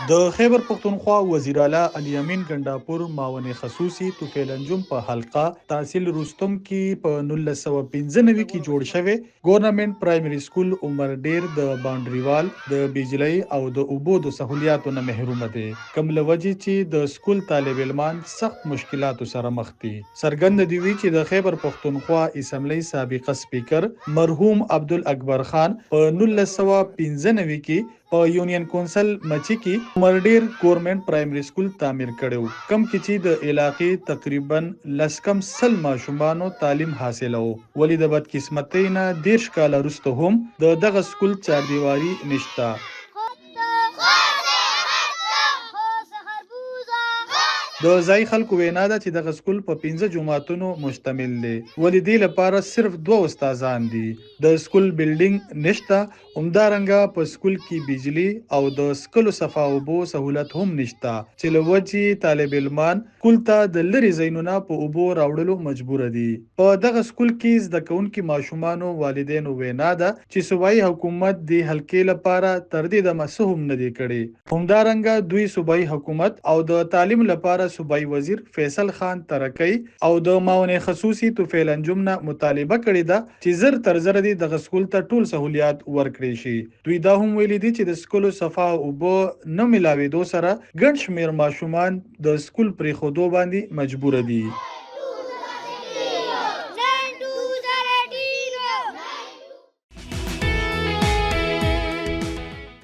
د خیبر پښتونخوا وزیر اعلی علي امین ګنډاپور معاون خصوصي توفیل انجم په حلقه تحصیل رستم کې په 1995 کې جوړ شوی ګورنمنت پرایمري سکول عمر ډیر د باونډریوال د بجلی او د اوبو د سہولیاتو نه محروم دي، کوم لوجه چې د سکول طالب علمان سخت مشکلاتو سره مخ دي. سرګند دی وی چې د خیبر پښتونخوا اسمبلی سابقه سپیکر مرحوم عبدالاکبر خان په 1995 کې په یونین کونسل مچی کې عمر ډیر ګورنمنت پرایمري سکول تعمیر کړو، کم کې چې د علاقې تقریبا لسکم سل ماشومانو تعلیم حاصلو. ولی د بدقسمتۍ نه 10 کال وروسته هم د دغه سکول چاردیواري نشته. د ځای خلکو وینا ده چې دغه سکول په 15 جماعتونو مشتمل دی، ولې دې لپاره صرف 2 استادان دي. د سکول بلډینګ نشته، همدارنګه په سکول کې بجلی او د سکلو صفا اوبو سہولت هم نشته، چې لوجه طالب علمان سکول ته د لری زینونه په اوبو راوړلو مجبور دي. په دغه سکول کې زده کوونکي ماشومانو والدینو وینا ده چې صوبایي حکومت د حلقې لپاره تر دې د مسهم نه دی کړي. همدارنګه دوی صوبایي حکومت او د تعلیم لپاره صوبایي وزیر فیصل خان ترکی او د معاون خصوصي توفیل انجم نه مطالبه کړې ده چې زر تر زر دي د سکول ته ټول سہولیات ورکړي شي. دوی دا هم ویلي دي چې د سکولو صفا اوبو نه ملاوېدو سره ګڼ شمېر ماشومان د سکول پرېښودو باندې مجبور دي.